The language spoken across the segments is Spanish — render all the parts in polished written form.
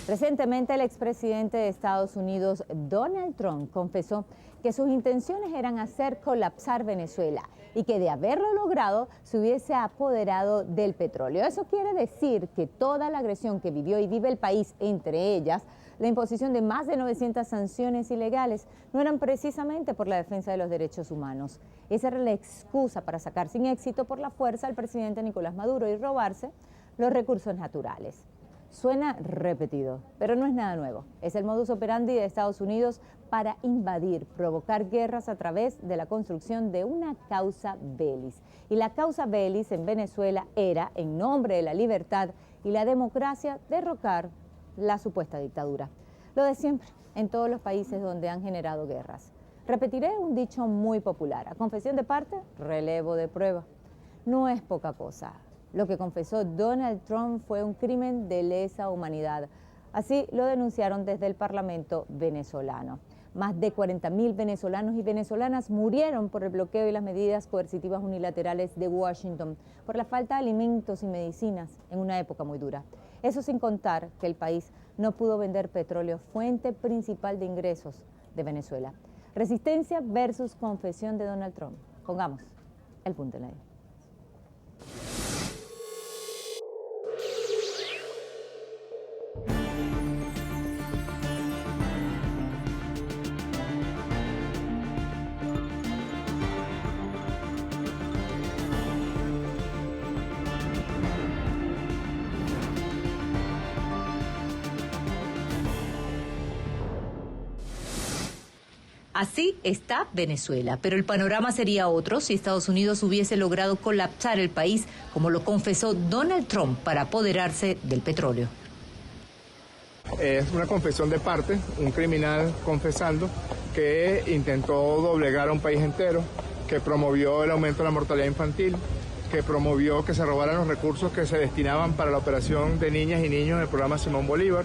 Recientemente, el expresidente de Estados Unidos, Donald Trump, confesó que sus intenciones eran hacer colapsar Venezuela y que de haberlo logrado se hubiese apoderado del petróleo. Eso quiere decir que toda la agresión que vivió y vive el país, entre ellas la imposición de más de 900 sanciones ilegales, no eran precisamente por la defensa de los derechos humanos. Esa era la excusa para sacar sin éxito por la fuerza al presidente Nicolás Maduro y robarse los recursos naturales. Suena repetido, pero no es nada nuevo. Es el modus operandi de Estados Unidos para invadir, provocar guerras a través de la construcción de una causa bellis. Y la causa bellis en Venezuela era, en nombre de la libertad y la democracia, derrocar la supuesta dictadura. Lo de siempre en todos los países donde han generado guerras. Repetiré un dicho muy popular: a confesión de parte, relevo de prueba. No es poca cosa. Lo que confesó Donald Trump fue un crimen de lesa humanidad. Así lo denunciaron desde el Parlamento venezolano. Más de 40.000 venezolanos y venezolanas murieron por el bloqueo y las medidas coercitivas unilaterales de Washington, por la falta de alimentos y medicinas en una época muy dura. Eso sin contar que el país no pudo vender petróleo, fuente principal de ingresos de Venezuela. Resistencia versus confesión de Donald Trump. Pongamos el punto en la I. Así está Venezuela, pero el panorama sería otro si Estados Unidos hubiese logrado colapsar el país, como lo confesó Donald Trump, para apoderarse del petróleo. Es una confesión de parte, un criminal confesando que intentó doblegar a un país entero, que promovió el aumento de la mortalidad infantil, que promovió que se robaran los recursos que se destinaban para la operación de niñas y niños en el programa Simón Bolívar,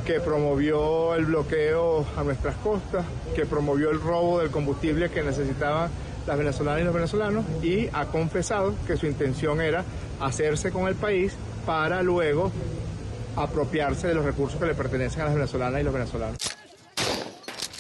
que promovió el bloqueo a nuestras costas, que promovió el robo del combustible que necesitaban las venezolanas y los venezolanos, y ha confesado que su intención era hacerse con el país para luego apropiarse de los recursos que le pertenecen a las venezolanas y los venezolanos.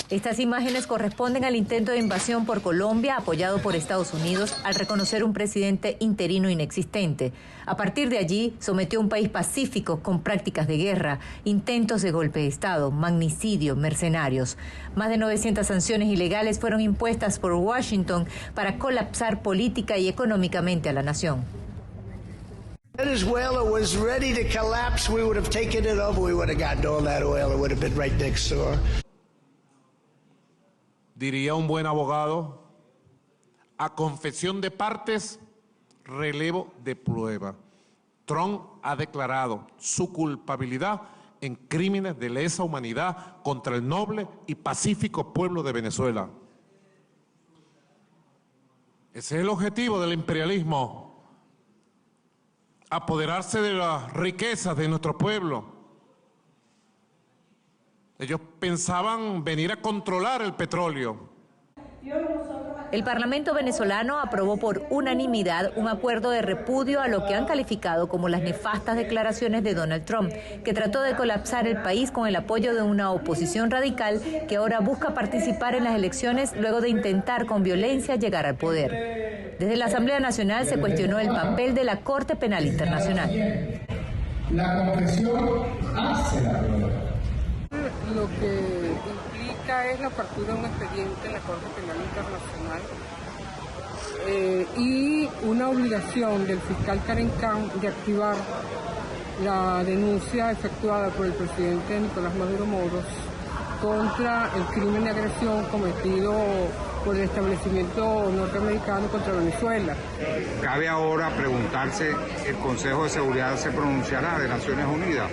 Estas imágenes corresponden al intento de invasión por Colombia, apoyado por Estados Unidos, al reconocer un presidente interino inexistente. A partir de allí, sometió a un país pacífico con prácticas de guerra, intentos de golpe de Estado, magnicidio, mercenarios. Más de 900 sanciones ilegales fueron impuestas por Washington para colapsar política y económicamente a la nación. Venezuela was ready to collapse. We would have taken it over. We would have gotten all that oil. It would have been right next door. Diría un buen abogado, a confesión de partes, relevo de prueba. Trump ha declarado su culpabilidad en crímenes de lesa humanidad contra el noble y pacífico pueblo de Venezuela. Ese es el objetivo del imperialismo: apoderarse de las riquezas de nuestro pueblo. Ellos pensaban venir a controlar el petróleo. El Parlamento venezolano aprobó por unanimidad un acuerdo de repudio a lo que han calificado como las nefastas declaraciones de Donald Trump, que trató de colapsar el país con el apoyo de una oposición radical que ahora busca participar en las elecciones luego de intentar con violencia llegar al poder. Desde la Asamblea Nacional se cuestionó el papel de la Corte Penal Internacional. La confesión hace la prueba. Lo que implica es la apertura de un expediente en la Corte Penal Internacional y una obligación del fiscal Karen Khan de activar la denuncia efectuada por el presidente Nicolás Maduro Moros contra el crimen de agresión cometido por el establecimiento norteamericano contra Venezuela. Cabe ahora preguntarse, ¿el Consejo de Seguridad se pronunciará de Naciones Unidas?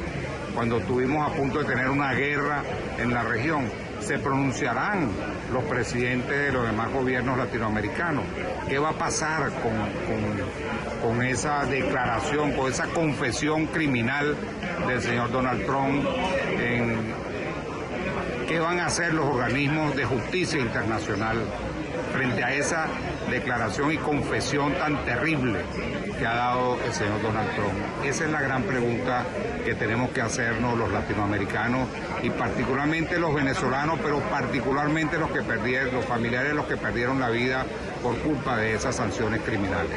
Cuando estuvimos a punto de tener una guerra en la región, ¿se pronunciarán los presidentes de los demás gobiernos latinoamericanos? ¿Qué va a pasar con esa declaración, con esa confesión criminal del señor Donald Trump? ¿Qué van a hacer los organismos de justicia internacional frente a esa declaración y confesión tan terrible que ha dado el señor Donald Trump? Esa es la gran pregunta que tenemos que hacernos los latinoamericanos y particularmente los venezolanos, pero particularmente los familiares de los que perdieron la vida por culpa de esas sanciones criminales.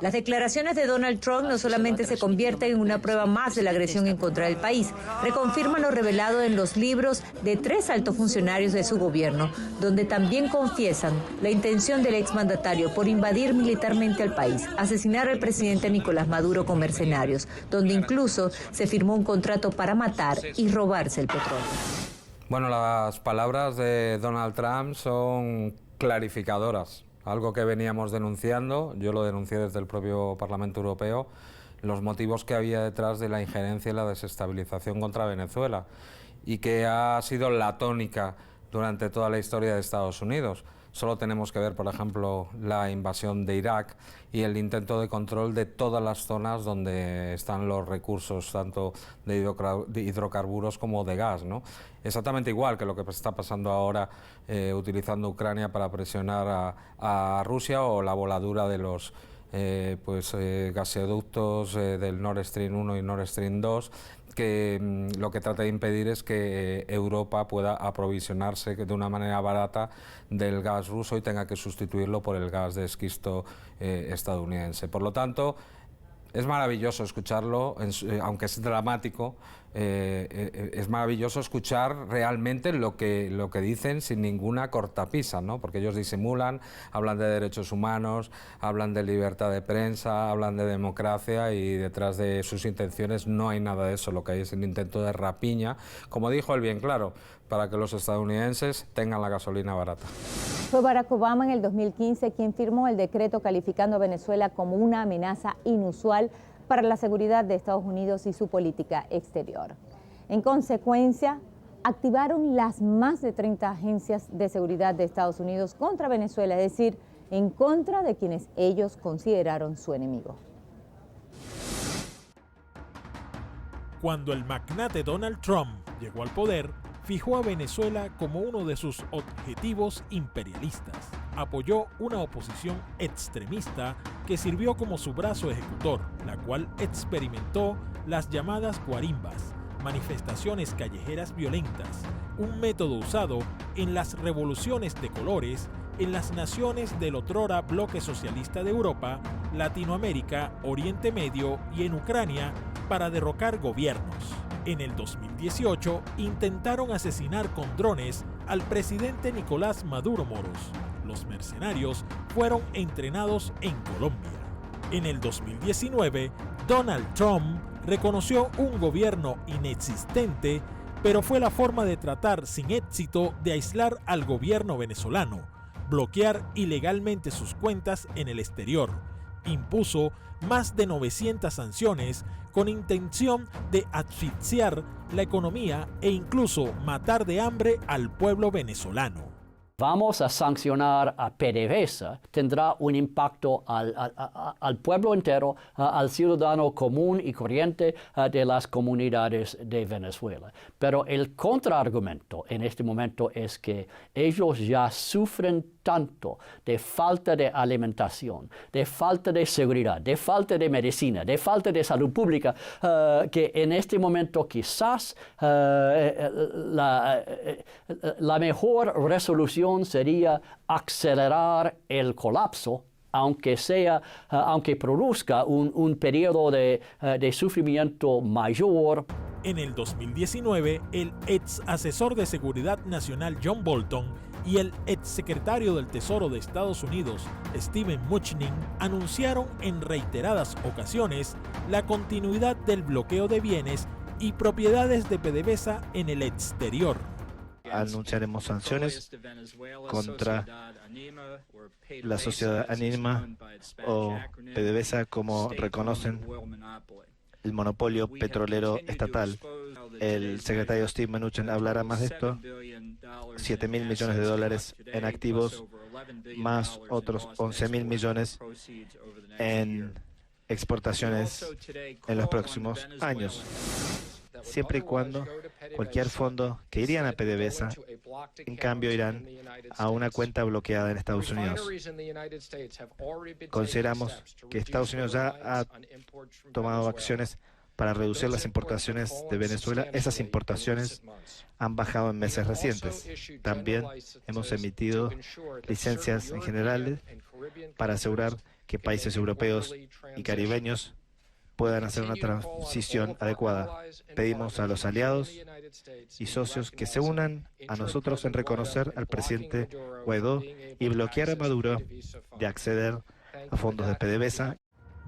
Las declaraciones de Donald Trump no solamente se convierten en una prueba más de la agresión en contra del país, reconfirman lo revelado en los libros de 3 altos funcionarios de su gobierno, donde también confiesan la intención del exmandatario por invadir militarmente al país, asesinar al presidente Nicolás Maduro con mercenarios, donde incluso se firmó un contrato para matar y robarse el petróleo. Bueno, las palabras de Donald Trump son clarificadoras, algo que veníamos denunciando, yo lo denuncié desde el propio Parlamento Europeo, los motivos que había detrás de la injerencia y la desestabilización contra Venezuela, y que ha sido la tónica durante toda la historia de Estados Unidos. Solo tenemos que ver, por ejemplo, la invasión de Irak y el intento de control de todas las zonas donde están los recursos, tanto de hidrocarburos como de gas, ¿no? Exactamente igual que lo que está pasando ahora utilizando Ucrania para presionar a Rusia, o la voladura de los gasoductos del Nord Stream 1 y Nord Stream 2, que lo que trata de impedir es que Europa pueda aprovisionarse de una manera barata del gas ruso y tenga que sustituirlo por el gas de esquisto estadounidense. Por lo tanto, es maravilloso escucharlo, aunque es dramático, es maravilloso escuchar realmente lo que dicen sin ninguna cortapisa, ¿no? Porque ellos disimulan, hablan de derechos humanos, hablan de libertad de prensa, hablan de democracia, y detrás de sus intenciones no hay nada de eso. Lo que hay es un intento de rapiña, como dijo él bien claro, para que los estadounidenses tengan la gasolina barata. Fue Barack Obama en el 2015 quien firmó el decreto calificando a Venezuela como una amenaza inusual para la seguridad de Estados Unidos y su política exterior. En consecuencia, activaron las más de 30 agencias de seguridad de Estados Unidos contra Venezuela, es decir, en contra de quienes ellos consideraron su enemigo. Cuando el magnate Donald Trump llegó al poder, fijó a Venezuela como uno de sus objetivos imperialistas. Apoyó una oposición extremista que sirvió como su brazo ejecutor, la cual experimentó las llamadas guarimbas, manifestaciones callejeras violentas, un método usado en las revoluciones de colores en las naciones del otrora bloque socialista de Europa, Latinoamérica, Oriente Medio y en Ucrania para derrocar gobiernos. En el 2018 intentaron asesinar con drones al presidente Nicolás Maduro Moros. Los mercenarios fueron entrenados en Colombia. En el 2019, Donald Trump reconoció un gobierno inexistente, pero fue la forma de tratar sin éxito de aislar al gobierno venezolano, bloquear ilegalmente sus cuentas en el exterior. Impuso más de 900 sanciones con intención de asfixiar la economía e incluso matar de hambre al pueblo venezolano. Vamos a sancionar a PDVSA, tendrá un impacto al pueblo entero, al ciudadano común y corriente de las comunidades de Venezuela. Pero el contraargumento en este momento es que ellos ya sufren tanto de falta de alimentación, de falta de seguridad, de falta de medicina, de falta de salud pública, que en este momento quizás la mejor resolución sería acelerar el colapso, aunque produzca un periodo de sufrimiento mayor. En el 2019, el ex asesor de Seguridad Nacional John Bolton y el ex secretario del Tesoro de Estados Unidos, Steven Mnuchin, anunciaron en reiteradas ocasiones la continuidad del bloqueo de bienes y propiedades de PDVSA en el exterior. Anunciaremos sanciones contra la sociedad anónima o PDVSA, como reconocen el monopolio petrolero estatal. El secretario Steve Mnuchin hablará más de esto. $7.000 millones en activos, más otros 11.000 millones en exportaciones en los próximos años. siempre y cuando cualquier fondo que irían a PDVSA, en cambio, irán a una cuenta bloqueada en Estados Unidos. Consideramos que Estados Unidos ya ha tomado acciones para reducir las importaciones de Venezuela. Esas importaciones han bajado en meses recientes. También hemos emitido licencias en general para asegurar que países europeos y caribeños puedan hacer una transición adecuada. Pedimos a los aliados y socios que se unan a nosotros en reconocer al presidente Guaidó y bloquear a Maduro de acceder a fondos de PDVSA.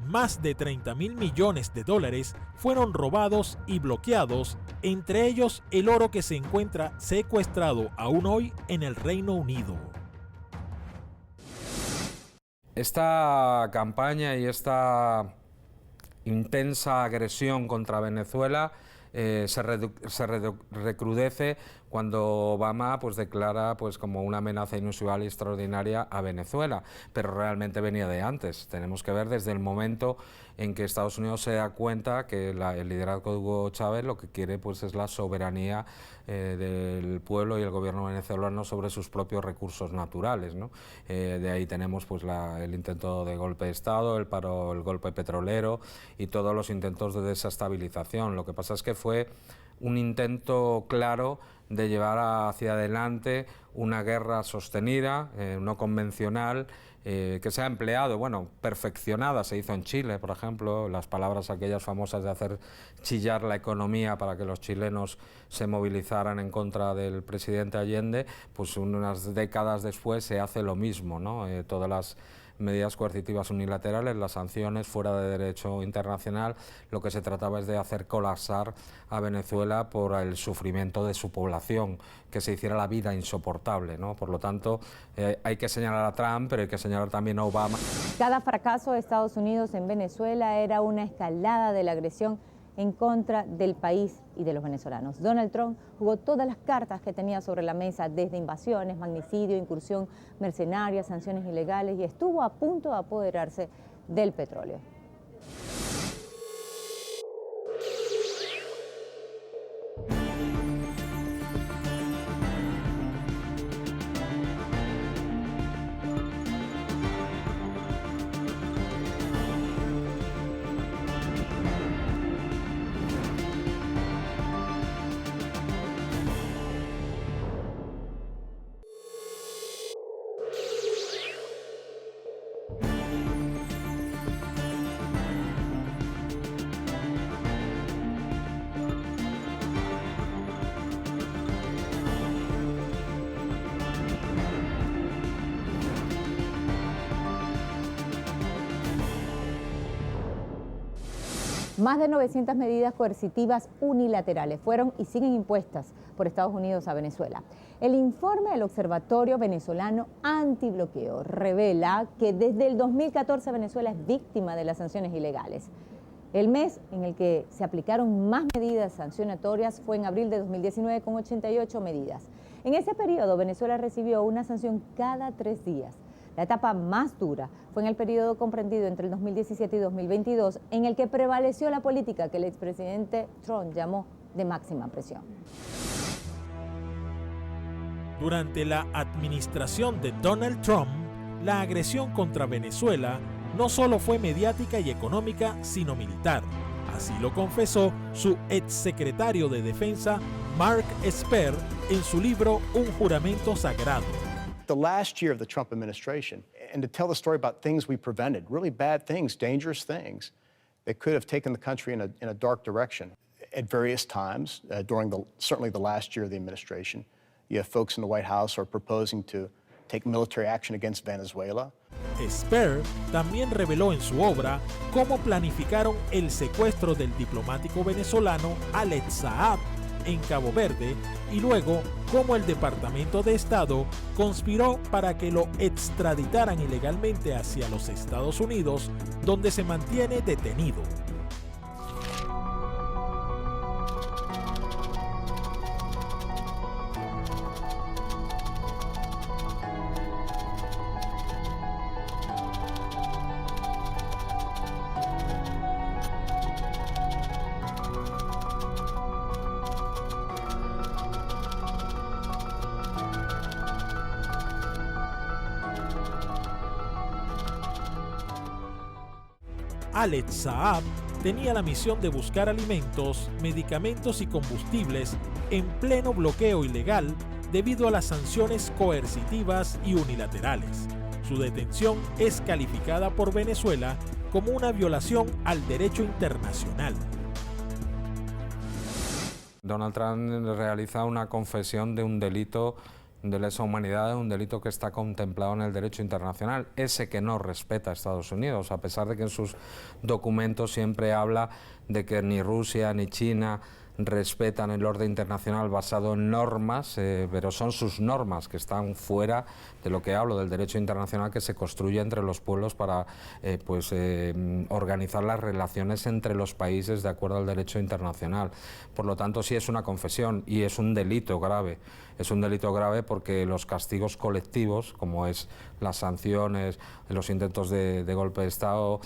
Más de 30.000 millones de dólares fueron robados y bloqueados, entre ellos el oro que se encuentra secuestrado aún hoy en el Reino Unido. Esta campaña y esta intensa agresión contra Venezuela se recrudece cuando Obama pues declara pues como una amenaza inusual y extraordinaria a Venezuela, pero realmente venía de antes. Tenemos que ver desde el momento en que Estados Unidos se da cuenta que el liderazgo de Hugo Chávez lo que quiere pues es la soberanía del pueblo y el gobierno venezolano sobre sus propios recursos naturales, ¿no? De ahí tenemos pues el intento de golpe de Estado, el golpe petrolero y todos los intentos de desestabilización. Lo que pasa es que fue un intento claro de llevar hacia adelante una guerra sostenida, no convencional, que se ha empleado, bueno, perfeccionada, se hizo en Chile, por ejemplo, las palabras aquellas famosas de hacer chillar la economía para que los chilenos se movilizaran en contra del presidente Allende, pues unas décadas después se hace lo mismo, ¿no? Todas las medidas coercitivas unilaterales, las sanciones fuera de derecho internacional, lo que se trataba es de hacer colapsar a Venezuela por el sufrimiento de su población, que se hiciera la vida insoportable, ¿no? Por lo tanto, hay que señalar a Trump, pero hay que señalar también a Obama. Cada fracaso de Estados Unidos en Venezuela era una escalada de la agresión en contra del país y de los venezolanos. Donald Trump jugó todas las cartas que tenía sobre la mesa, desde invasiones, magnicidio, incursión mercenaria, sanciones ilegales, y estuvo a punto de apoderarse del petróleo. Más de 900 medidas coercitivas unilaterales fueron y siguen impuestas por Estados Unidos a Venezuela. El informe del Observatorio Venezolano Antibloqueo revela que desde el 2014 Venezuela es víctima de las sanciones ilegales. El mes en el que se aplicaron más medidas sancionatorias fue en abril de 2019 con 88 medidas. En ese periodo Venezuela recibió una sanción cada 3 días. La etapa más dura fue en el periodo comprendido entre el 2017 y 2022, en el que prevaleció la política que el expresidente Trump llamó de máxima presión. Durante la administración de Donald Trump, la agresión contra Venezuela no solo fue mediática y económica, sino militar. Así lo confesó su exsecretario de Defensa, Mark Esper, en su libro Un juramento sagrado. The last year of the Trump administration, and to tell the story about things we prevented, really bad things, dangerous things that could have taken the country in a dark direction. At various times, during certainly the last year of the administration, you have folks in the White House who are proposing to take military action against Venezuela. Esper también reveló en su obra cómo planificaron el secuestro del diplomático venezolano Alex Saab en Cabo Verde y luego cómo el Departamento de Estado conspiró para que lo extraditaran ilegalmente hacia los Estados Unidos, donde se mantiene detenido. Alex Saab tenía la misión de buscar alimentos, medicamentos y combustibles en pleno bloqueo ilegal debido a las sanciones coercitivas y unilaterales. Su detención es calificada por Venezuela como una violación al derecho internacional. Donald Trump realiza una confesión de un delito de lesa humanidad, un delito que está contemplado en el derecho internacional, ese que no respeta a Estados Unidos, a pesar de que en sus documentos siempre habla de que ni Rusia ni China respetan el orden internacional basado en normas, pero son sus normas que están fuera de lo que hablo, del derecho internacional que se construye entre los pueblos para organizar las relaciones entre los países de acuerdo al derecho internacional. Por lo tanto, sí es una confesión y es un delito grave. Es un delito grave porque los castigos colectivos, como es las sanciones, los intentos de golpe de Estado,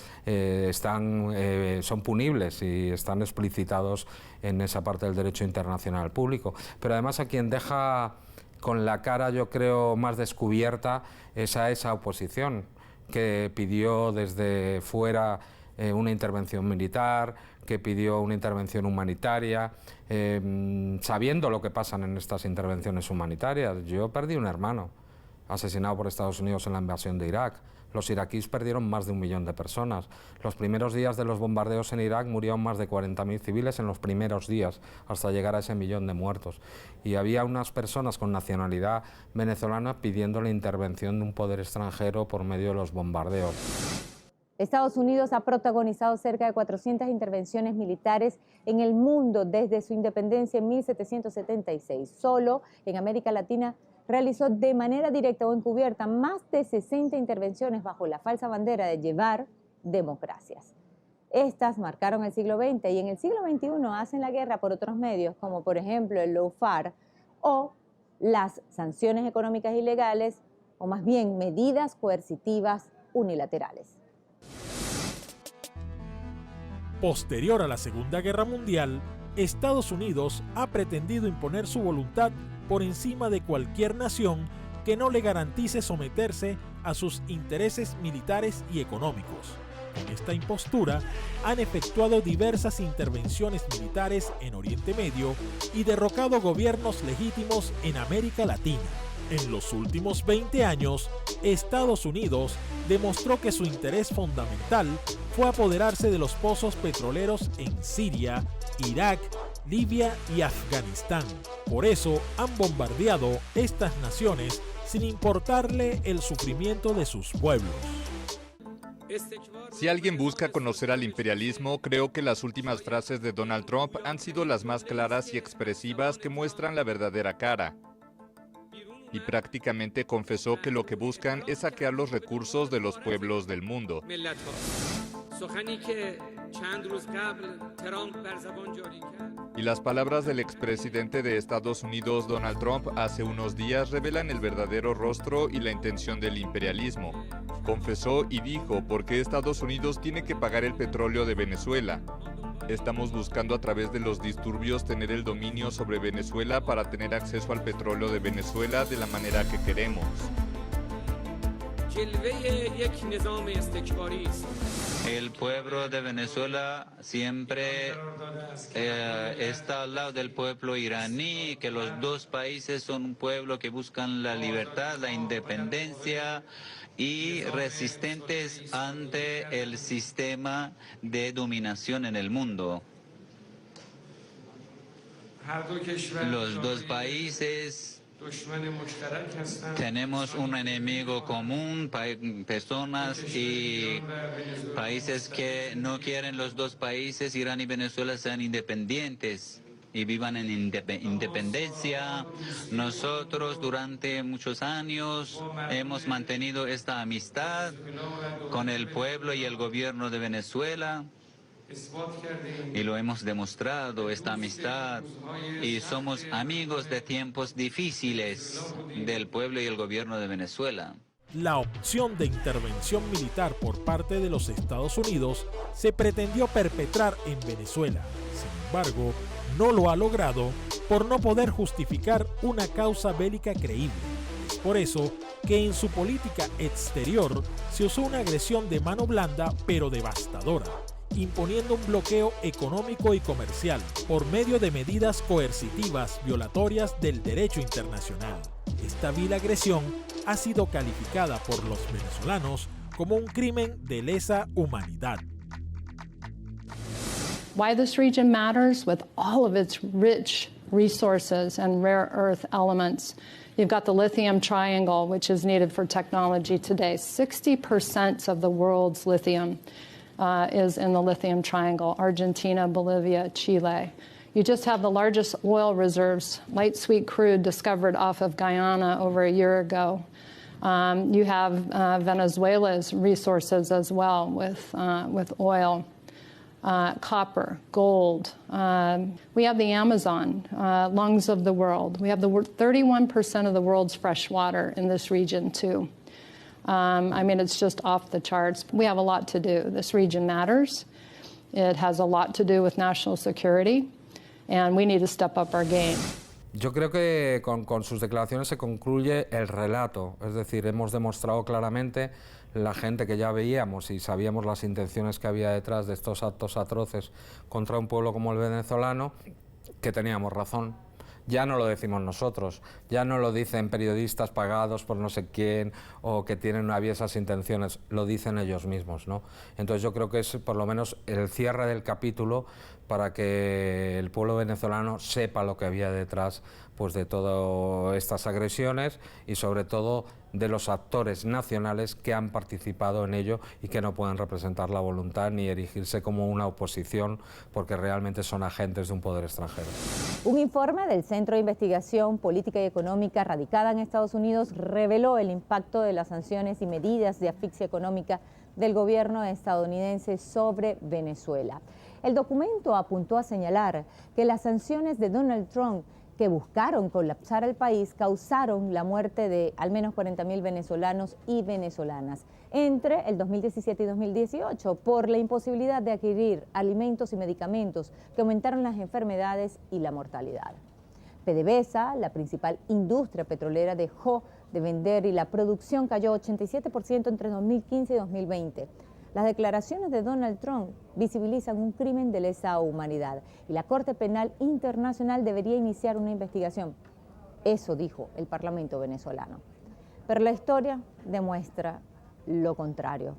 son punibles y están explicitados en esa parte del derecho internacional público. Pero además a quien deja con la cara, yo creo, más descubierta es a esa oposición que pidió desde fuera una intervención militar, que pidió una intervención humanitaria, sabiendo lo que pasan en estas intervenciones humanitarias. Yo perdí un hermano asesinado por Estados Unidos en la invasión de Irak. Los iraquíes perdieron más de 1 millón de personas. Los primeros días de los bombardeos en Irak murieron más de 40.000 civiles en los primeros días, hasta llegar a ese 1 millón de muertos. Y había unas personas con nacionalidad venezolana pidiendo la intervención de un poder extranjero por medio de los bombardeos. Estados Unidos ha protagonizado cerca de 400 intervenciones militares en el mundo desde su independencia en 1776. Solo en América Latina realizó de manera directa o encubierta más de 60 intervenciones bajo la falsa bandera de llevar democracias. Estas marcaron el siglo XX y en el siglo XXI hacen la guerra por otros medios, como por ejemplo el lawfare o las sanciones económicas ilegales, o más bien medidas coercitivas unilaterales. Posterior a la Segunda Guerra Mundial, Estados Unidos ha pretendido imponer su voluntad por encima de cualquier nación que no le garantice someterse a sus intereses militares y económicos. Con esta impostura, han efectuado diversas intervenciones militares en Oriente Medio y derrocado gobiernos legítimos en América Latina. En los últimos 20 años, Estados Unidos demostró que su interés fundamental fue apoderarse de los pozos petroleros en Siria, Irak, Libia y Afganistán. Por eso han bombardeado estas naciones sin importarle el sufrimiento de sus pueblos. Si alguien busca conocer al imperialismo, creo que las últimas frases de Donald Trump han sido las más claras y expresivas que muestran la verdadera cara. Y prácticamente confesó que lo que buscan es saquear los recursos de los pueblos del mundo. Y las palabras del expresidente de Estados Unidos, Donald Trump, hace unos días revelan el verdadero rostro y la intención del imperialismo. Confesó y dijo por qué Estados Unidos tiene que pagar el petróleo de Venezuela. Estamos buscando a través de los disturbios tener el dominio sobre Venezuela para tener acceso al petróleo de Venezuela de la manera que queremos. El pueblo de Venezuela siempre está al lado del pueblo iraní, que los dos países son un pueblo que buscan la libertad, la independencia y resistentes ante el sistema de dominación en el mundo. Los dos países tenemos un enemigo común, personas y países que no quieren los dos países, Irán y Venezuela, sean independientes y vivan en independencia. Nosotros durante muchos años hemos mantenido esta amistad con el pueblo y el gobierno de Venezuela. Y lo hemos demostrado, esta amistad, y somos amigos de tiempos difíciles del pueblo y el gobierno de Venezuela. La opción de intervención militar por parte de los Estados Unidos se pretendió perpetrar en Venezuela. Sin embargo, no lo ha logrado por no poder justificar una causa bélica creíble. Es por eso que en su política exterior se usó una agresión de mano blanda pero devastadora, imponiendo un bloqueo económico y comercial por medio de medidas coercitivas violatorias del derecho internacional. Esta vil agresión ha sido calificada por los venezolanos como un crimen de lesa humanidad. Why this region matters with all of its rich resources and rare earth elements. You've got the lithium triangle, which is needed for technology today. 60% of the world's lithium is in the lithium triangle, Argentina, Bolivia, Chile. You just have the largest oil reserves, light sweet crude discovered off of Guyana over a year ago. You have Venezuela's resources as well with oil. Copper, gold. We have the Amazon, lungs of the world. We have the 31% of the world's fresh water in this region too. I mean, it's just off the charts. We have a lot to do. This region matters. It has a lot to do with national security, and we need to step up our game. Yo creo que con sus declaraciones se concluye el relato, es decir, hemos demostrado claramente la gente que ya veíamos y sabíamos las intenciones que había detrás de estos actos atroces contra un pueblo como el venezolano, que teníamos razón. Ya no lo decimos nosotros, ya no lo dicen periodistas pagados por no sé quién o que tienen aviesas intenciones, lo dicen ellos mismos, ¿no? Entonces yo creo que es por lo menos el cierre del capítulo para que el pueblo venezolano sepa lo que había detrás, pues, de todas estas agresiones y sobre todo de los actores nacionales que han participado en ello y que no pueden representar la voluntad ni erigirse como una oposición porque realmente son agentes de un poder extranjero. Un informe del Centro de Investigación Política y Económica radicada en Estados Unidos reveló el impacto de las sanciones y medidas de asfixia económica del gobierno estadounidense sobre Venezuela. El documento apuntó a señalar que las sanciones de Donald Trump que buscaron colapsar el país causaron la muerte de al menos 40.000 venezolanos y venezolanas entre el 2017 y 2018 por la imposibilidad de adquirir alimentos y medicamentos que aumentaron las enfermedades y la mortalidad. PDVSA, la principal industria petrolera, dejó de vender y la producción cayó 87% entre 2015 y 2020. Las declaraciones de Donald Trump visibilizan un crimen de lesa humanidad y la Corte Penal Internacional debería iniciar una investigación. Eso dijo el Parlamento venezolano. Pero la historia demuestra lo contrario.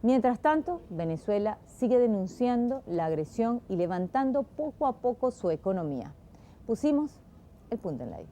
Mientras tanto, Venezuela sigue denunciando la agresión y levantando poco a poco su economía. Pusimos el punto en la I.